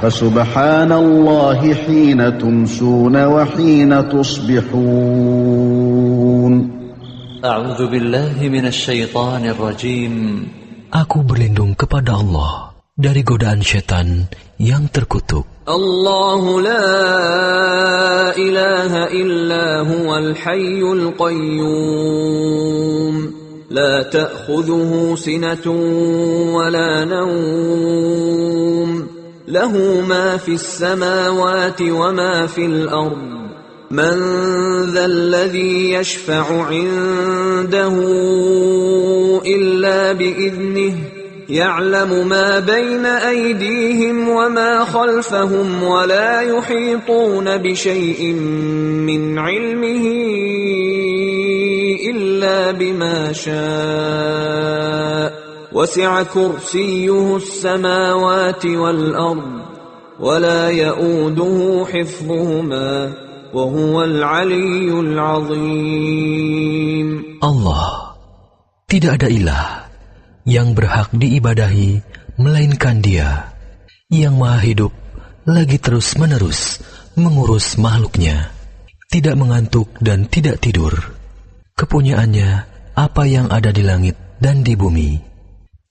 فسبحان الله حين تمسون وحين تصبحون. أعوذ بالله من الشيطان الرجيم. Aku berlindung kepada Allah dari godaan syaitan yang terkutuk. Allahu la ilaha illa huwal hayyul qayyum. La ta'khudhuhu sinatun wa la nawm. Lahu ma fis samawati wa ma fil ard. Man dhal ladhi yashfa'u 'indahu illa bi'idhnihi. يعلم ما بين أيديهم وما خلفهم ولا يحيطون بشيء من علمه إلا بما شاء وسع كرسيه السماوات والأرض ولا يؤوده حفظهما وهو العلي العظيم. Allah, tidak ada ilah yang berhak diibadahi melainkan Dia, yang maha hidup lagi terus-menerus mengurus makhluknya, tidak mengantuk dan tidak tidur. Kepunyaannya apa yang ada di langit dan di bumi.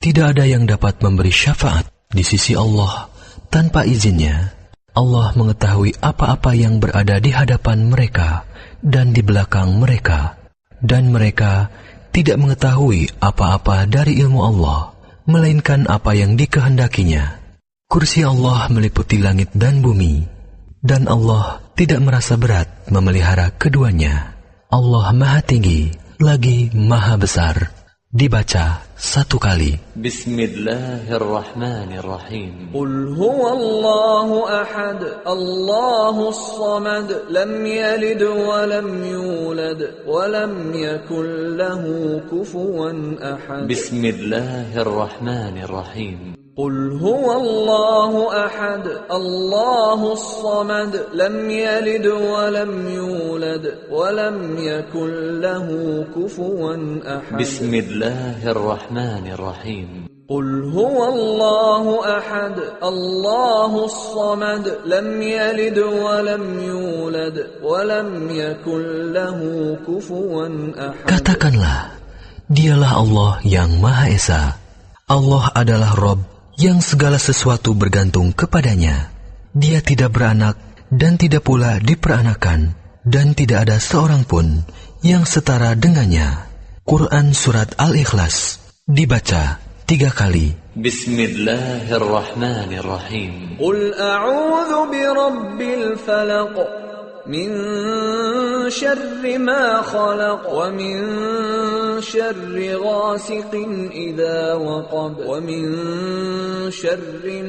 Tidak ada yang dapat memberi syafaat di sisi Allah tanpa izinnya. Allah mengetahui apa-apa yang berada di hadapan mereka dan di belakang mereka, dan mereka tidak mengetahui apa-apa dari ilmu Allah, melainkan apa yang dikehendakinya. Kursi Allah meliputi langit dan bumi, dan Allah tidak merasa berat memelihara keduanya. Allah Maha Tinggi, lagi Maha Besar. Dibaca satu kali. Bismillahirrahmanirrahim. Qul huwallahu ahad, Allahus samad, lam yalid wa lam yulad, wa lam yakul lahu kufuwan ahad. Bismillahirrahmanirrahim. قل هو الله أحد الله الصمد لم يلد ولم يولد ولم يكن له كفوا أحد. بسم الله الرحمن الرحيم. قل هو الله أحد الله الصمد لم يلد ولم يولد ولم يكن له كفوا أحد. Katakanlah, Dialah Allah yang Maha Esa. Allah adalah Rabb yang segala sesuatu bergantung kepadanya. Dia tidak beranak dan tidak pula diperanakan, dan tidak ada seorang pun yang setara dengannya. Quran Surat Al-Ikhlas, dibaca 3 kali. Bismillahirrahmanirrahim. Qul a'udzu birabbil falaq min syarri ma khalaq wa min syarri ghasiqin idza waqab wa min syarri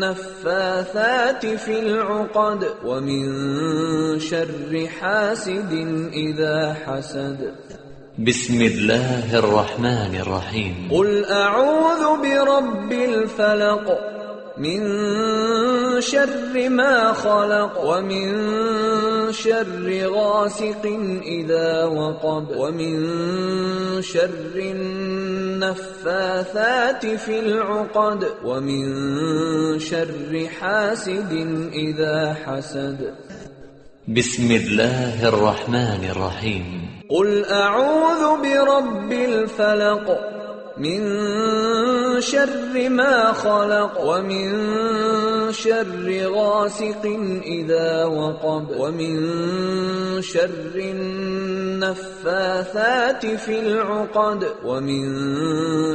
naffathati fil 'uqad wa min syarri hasidin idza hasad. Bismillahirrahmanirrahim. Qul a'udzu birabbil falaq min syarri ma khalaq wa min syarri ghasiqin idza waqab wa min syarri naffathati fil 'uqad wa min syarri hasidin idza hasad. Bismillahirrahmanirrahim. Qul a'udzu birabbil falaq min syarri ma khalaq wa min syarri ghasiqin idza waqab wa min syarri naffathati fil 'uqad wa min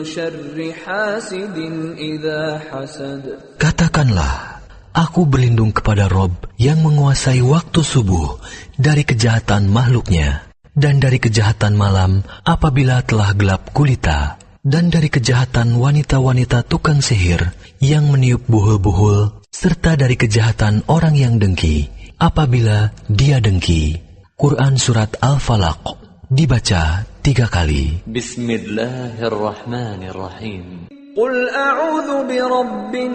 syarri hasidin idza hasad. Katakanlah, aku berlindung kepada Rabb yang menguasai waktu subuh dari kejahatan makhluknya, dan dari kejahatan malam apabila telah gelap gulita, dan dari kejahatan wanita-wanita tukang sihir yang meniup buhul-buhul, serta dari kejahatan orang yang dengki apabila dia dengki. Quran Surat Al-Falaq, dibaca 3 kali. Bismillahirrahmanirrahim. Qul a'udzu birabbin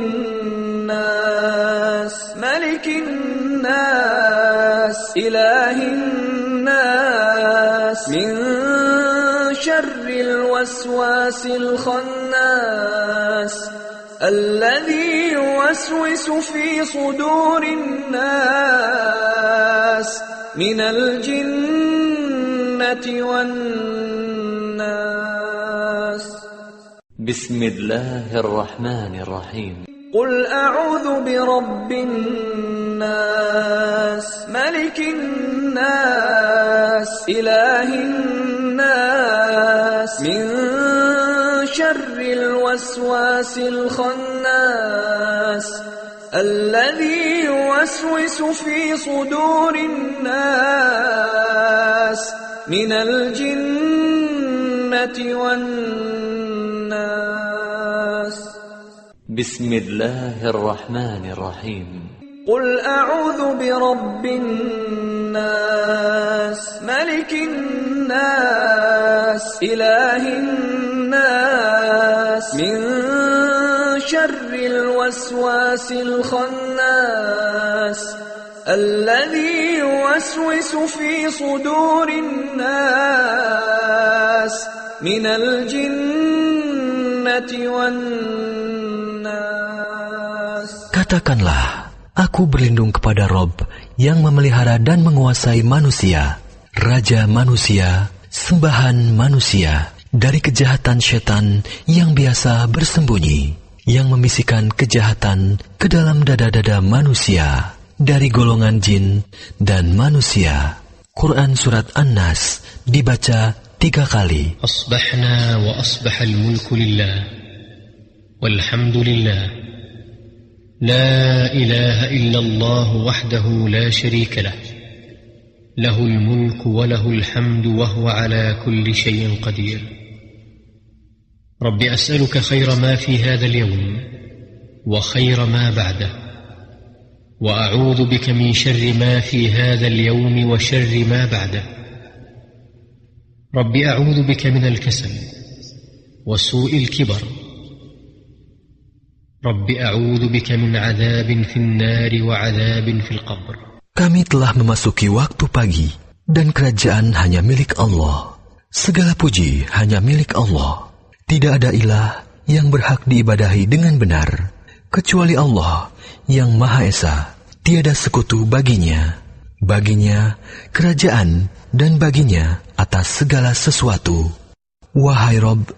nas, malikin nas, ilahin nas, min syarril waswasil khannas, الذي يوسوس في صدور الناس من الجنة والناس. بسم الله الرحمن الرحيم. قل أعوذ برب الناس ملك الناس إله الناس من شر الوسواس الخناس الذي يوسوس في صدور الناس من الجنة والناس. بسم الله الرحمن الرحيم. قل أعوذ برب الناس ملك الناس إله الناس من شر الوسواس الخناس الذي يوسوس في صدور الناس من الجنة والناس. Katakanlah, aku berlindung kepada Rob yang memelihara dan menguasai manusia, Raja manusia, sembahan manusia, dari kejahatan setan yang biasa bersembunyi, yang membisikkan kejahatan ke dalam dada-dada manusia, dari golongan jin dan manusia. Quran Surat An-Nas dibaca 3 kali. Asbahna wa asbahal mulku lillah, walhamdulillah, la ilaha illallah wahdahu la sharika lah, lahul mulku wa lahul hamdu wa huwa ala kulli shay'in qadir. Rabbi as'aluka khayra ma fi hadha al-yawm wa khayra ma ba'dah, wa a'udhu bika min sharri ma fi hadha al-yawm wa sharri ma ba'dah. Rabbi a'udhu bika min al-kasal wa su'il kibar. Rabbi a'udhu bika min 'adhabin fin nari wa 'adhabin fil qabr. Kami telah memasuki waktu pagi, dan kerajaan hanya milik Allah. Segala puji hanya milik Allah. Tidak ada ilah yang berhak diibadahi dengan benar, kecuali Allah yang Maha Esa. Tiada sekutu baginya. Baginya kerajaan dan baginya atas segala sesuatu. Wahai Rob,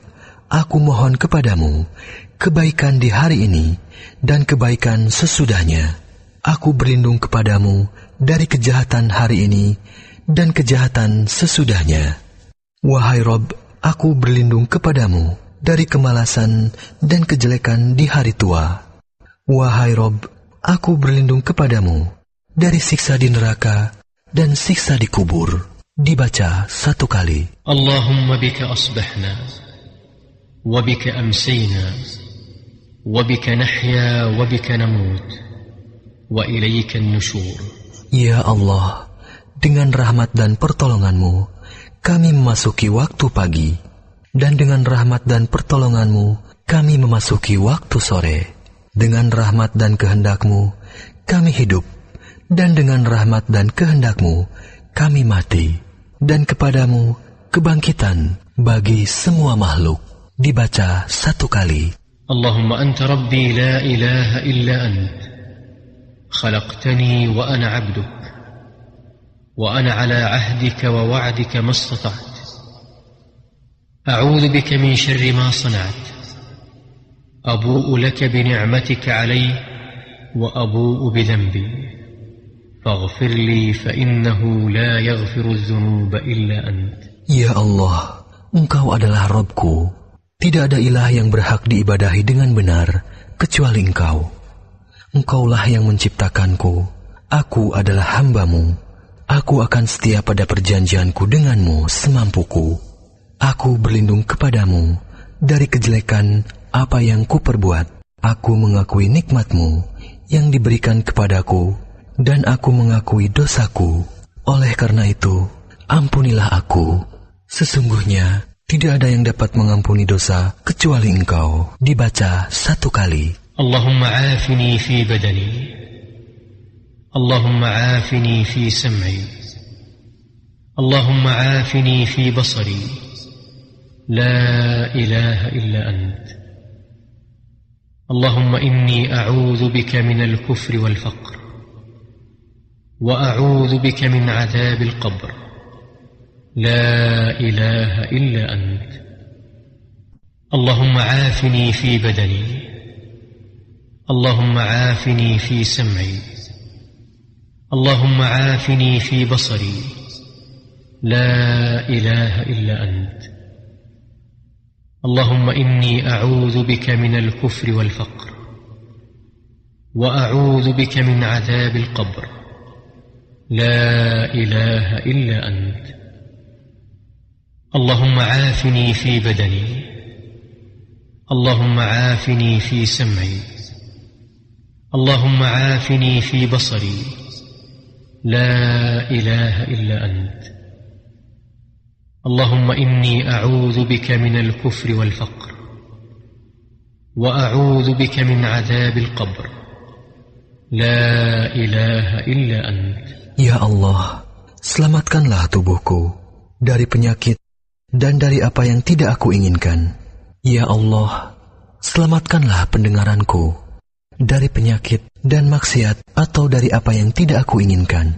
aku mohon kepadamu kebaikan di hari ini dan kebaikan sesudahnya. Aku berlindung kepadamu dari kejahatan hari ini dan kejahatan sesudahnya. Wahai Rob, aku berlindung kepadamu dari kemalasan dan kejelekan di hari tua. Wahai Rob, aku berlindung kepadamu dari siksa di neraka dan siksa di kubur. Dibaca 1 kali. Allahumma bika asbahna, wa bika amsayna, wa bika nahya, wa bika namut, wa ilayka an-nushur. Ya Allah, dengan rahmat dan pertolonganmu, kami memasuki waktu pagi, dan dengan rahmat dan pertolonganmu, kami memasuki waktu sore. Dengan rahmat dan kehendakmu, kami hidup, dan dengan rahmat dan kehendakmu, kami mati. Dan kepadamu kebangkitan bagi semua makhluk. Dibaca 1 kali. Allahumma anta rabbi la ilaha illa ant. Khalaqtani wa ana abduk. Wa ana ala ahdika wa wa'dika mastata'at. A'udhu bika min syarri ma sana'at. Abu'u laka bini'matika alayhi wa abu'u bidhanbi. Faghfir li fa innahu la yaghfiru adh-dhunuba illa ant. Ya Allah, Engkau adalah Rabbku. Tidak ada ilah yang berhak diibadahi dengan benar kecuali Engkau. Engkaulah yang menciptakanku. Aku adalah hamba-Mu. Aku akan setia pada perjanjianku denganmu semampuku. Aku berlindung kepadamu dari kejelekan apa yang kuperbuat. Aku mengakui nikmat-Mu yang diberikan kepadaku, dan aku mengakui dosaku. Oleh karena itu, ampunilah aku. Sesungguhnya tidak ada yang dapat mengampuni dosa kecuali Engkau. Dibaca 1 kali. Allahumma afini fi badani. Allahumma afini fi sam'i. Allahumma afini fi basari. La ilaha illa ant. اللهم إني أعوذ بك من الكفر والفقر وأعوذ بك من عذاب القبر لا إله إلا أنت اللهم عافني في بدني اللهم عافني في سمعي اللهم عافني في بصري لا إله إلا أنت اللهم إني أعوذ بك من الكفر والفقر وأعوذ بك من عذاب القبر لا إله إلا أنت اللهم عافني في بدني اللهم عافني في سمعي اللهم عافني في بصري لا إله إلا أنت اللهم إني أعوذ بك من الكفر والفقر وأعوذ بك من عذاب القبر لا إله إلا أنت Ya Allah, selamatkanlah tubuhku dari penyakit dan dari apa yang tidak aku inginkan. Ya Allah, selamatkanlah pendengaranku dari penyakit dan maksiat atau dari apa yang tidak aku inginkan.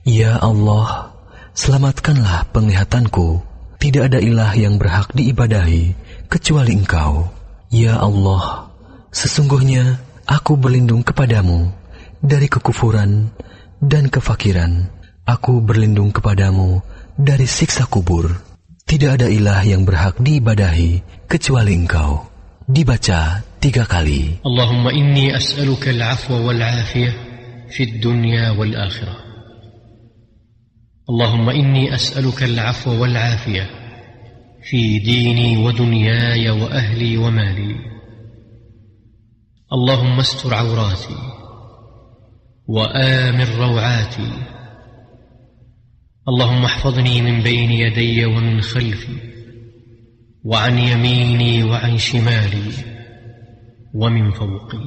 Ya Allah, selamatkanlah penglihatanku. Tidak ada ilah yang berhak diibadahi kecuali Engkau. Ya Allah, sesungguhnya aku berlindung kepadamu dari kekufuran dan kefakiran. Aku berlindung kepadamu dari siksa kubur. Tidak ada ilah yang berhak diibadahi kecuali Engkau. Dibaca 3 kali. Allahumma inni as'aluka al-'afwa wal-'afiyah fid dunya wal-akhirah. اللهم إني أسألك العفو والعافية في ديني ودنياي وأهلي ومالي اللهم استر عوراتي وآمن روعاتي اللهم احفظني من بين يدي ومن خلفي وعن يميني وعن شمالي ومن فوقي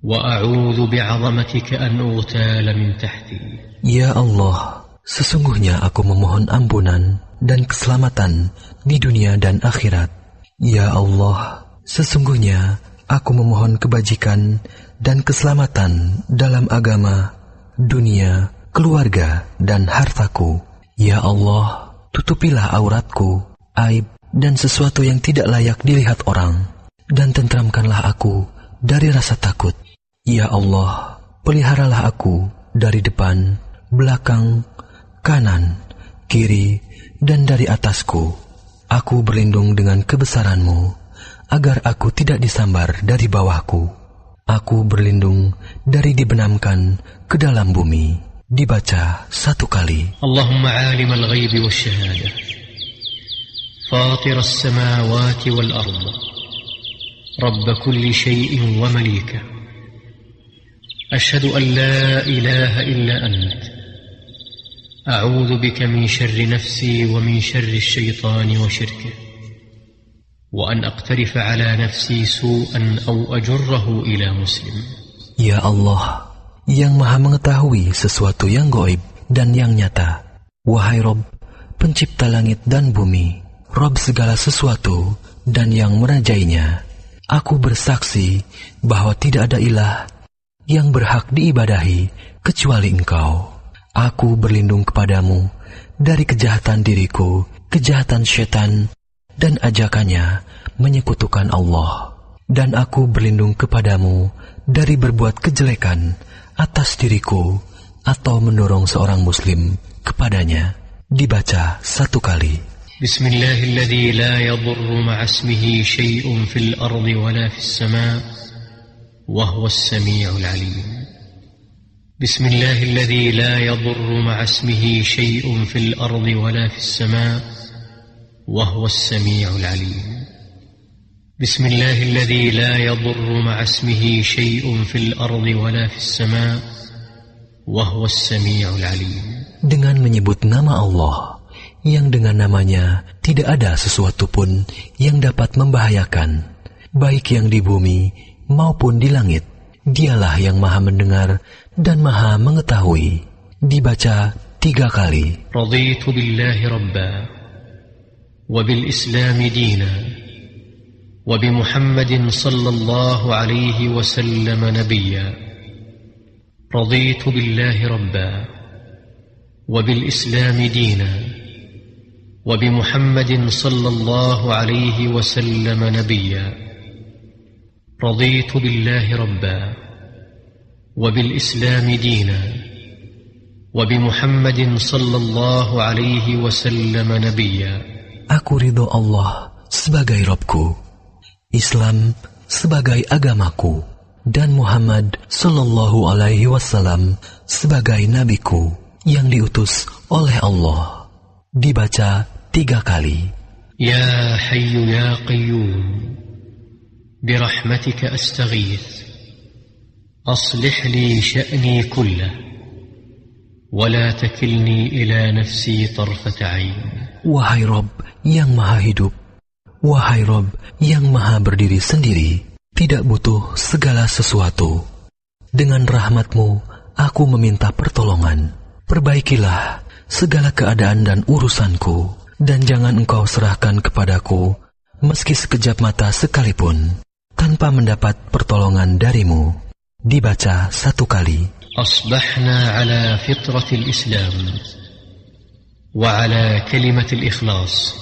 وأعوذ بعظمتك أن أغتال من تحتي. Ya Allah, sesungguhnya aku memohon ampunan dan keselamatan di dunia dan akhirat. Ya Allah, sesungguhnya aku memohon kebajikan dan keselamatan dalam agama, dunia, keluarga, dan hartaku. Ya Allah, tutupilah auratku, aib, dan sesuatu yang tidak layak dilihat orang, dan tentramkanlah aku dari rasa takut. Ya Allah, peliharalah aku dari depan, belakang, kanan, kiri, dan dari atasku. Aku berlindung dengan kebesaran-Mu, agar aku tidak disambar dari bawahku. Aku berlindung dari dibenamkan ke dalam bumi. Dibaca 1 kali. Allahumma alim al-ghaybi wash-shahada, fatir as-samawati wal-ard, rabb kulli shay'in wa malika. Ashhadu an la ilaha illa ant. أعوذ بك من شر نفسي ومن شر الشيطان وشركه وأن أقترف على نفسي سوءا أو أجره إلى مسلم. Ya Allah, yang maha mengetahui sesuatu yang gaib dan yang nyata. Wahai Rabb, pencipta langit dan bumi, Rabb segala sesuatu dan yang merajainya, aku bersaksi bahwa tidak ada ilah yang berhak diibadahi kecuali Engkau. Aku berlindung kepadamu dari kejahatan diriku, kejahatan syaitan, dan ajakannya menyekutukan Allah. Dan aku berlindung kepadamu dari berbuat kejelekan atas diriku atau mendorong seorang muslim kepadanya. Dibaca 1 kali. Bismillahilladzi la yadurru ma'asmihi syai'un fil ardi wala fis sama' wa huwas sami'ul 'alim. بسم الله الذي لا يضر مع اسمه شيء في الأرض ولا في السماء وهو السميع العليم. بسم الله الذي لا يضر مع اسمه شيء في الأرض ولا في السماء وهو السميع العليم. Dengan menyebut nama Allah, yang dengan namanya tidak ada sesuatu pun yang dapat membahayakan, baik yang di bumi maupun di langit. Dialah yang maha mendengar dan maha mengetahui. Dibaca 3 kali. Raditu billahi rabba wa bil islam dina وبمحمد صلى الله عليه وسلم نبيا رضيت بالله ربا وبالإسلام دينا وبمحمد صلى الله عليه وسلم نبيا رضيت بالله ربا وبالإسلام دينا وبمحمد صلى الله عليه وسلم نبيا. Aku ridho Allah sebagai Rabbku, Islam sebagai agamaku, dan Muhammad sallallahu alaihi wasallam sebagai nabiku yang diutus oleh Allah. Dibaca 3 kali. Ya Hayyu Ya Qayyum birahmatika astaghith aslih li sya'ni kullah wala takilni ila nafsi tarfata 'ain. Wahai Rabb yang maha hidup, wahai Rabb yang maha berdiri sendiri, tidak butuh segala sesuatu. Dengan rahmat-Mu aku meminta pertolongan. Perbaikilah segala keadaan dan urusanku, dan jangan Engkau serahkan kepadaku meski sekejap mata sekalipun tanpa mendapat pertolongan dari-Mu. Dibaca 1 kali. Asbahna ala fitratil Islam wa ala kalimatil ikhlas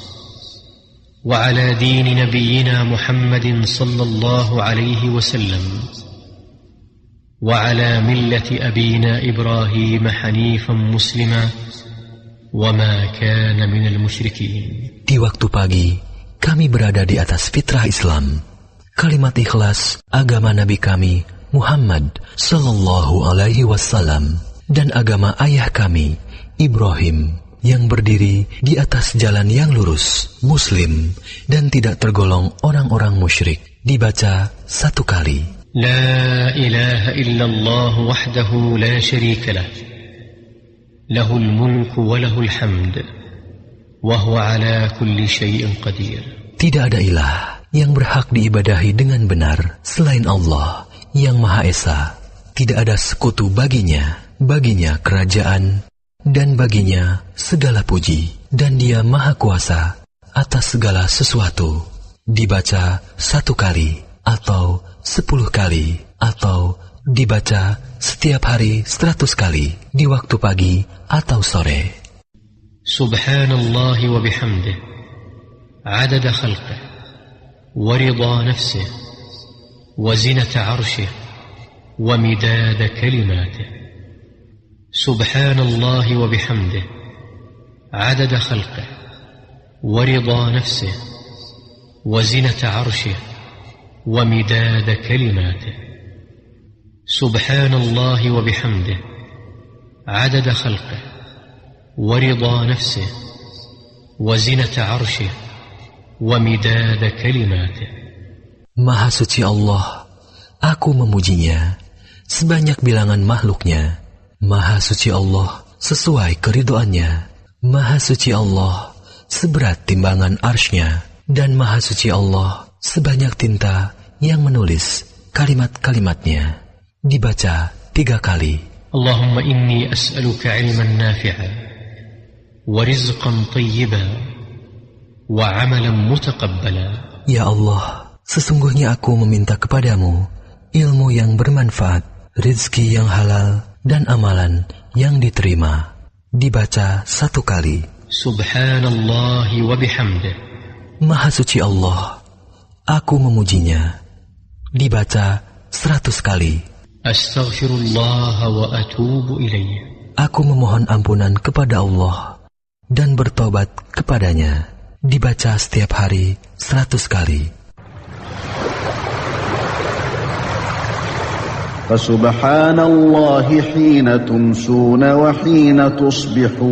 wa ala dini nabiyyina Muhammadin sallallahu alaihi wasallam wa ala millati abina Ibrahim hanifan muslima wa ma kana minal musyrikin. Di waktu pagi kami berada di atas fitrah Islam, kalimat ikhlas agama Nabi kami Muhammad sallallahu alaihi wasallam, dan agama ayah kami Ibrahim yang berdiri di atas jalan yang lurus, muslim, dan tidak tergolong orang-orang musyrik. Dibaca 1 kali. La ilaha illallah wahdahu la syarika lah, lahul mulku wa lahul hamd wa huwa ala kulli syai'in qadir. Tidak ada ilah yang berhak diibadahi dengan benar selain Allah yang Maha Esa. Tidak ada sekutu baginya kerajaan, dan baginya segala puji, dan Dia Maha Kuasa atas segala sesuatu. Dibaca 1 kali, atau 10 kali, atau dibaca setiap hari 100 kali, di waktu pagi atau sore. Subhanallah wa bihamdih, adada khalqih, wa rida nafsih, wa zinata arshih, wa midada kalimatih. Subhanallah wa bihamdih, adada khalqih, wa rida nafsih, wa zinata arshih, wa midada kalimatih. Subhanallah wa bihamdih, adada khalqih, wa rida nafsih, wa zinata arshih, wa midada kalimatih. Maha suci Allah, aku memujinya sebanyak bilangan makhluknya. Maha suci Allah sesuai keridhoannya. Maha suci Allah seberat timbangan arsy-Nya, dan Maha suci Allah sebanyak tinta yang menulis kalimat-kalimatnya. Dibaca 3 kali. Allahumma inni as'aluka ilman nafi'a wa rizqan tayyiba wa amalan mutaqabbala. Ya Allah, sesungguhnya aku meminta kepadamu ilmu yang bermanfaat, rizki yang halal, dan amalan yang diterima. Dibaca 1 kali. Subhanallah wa bihamdih, Maha suci Allah, aku memujinya. Dibaca 100 kali. Astaghfirullah wa atubu ilaih, Aku memohon ampunan kepada Allah dan bertobat kepadanya. Dibaca setiap hari 100 kali. Fasubhanallahi hina tumsuna wa hina tusbihun.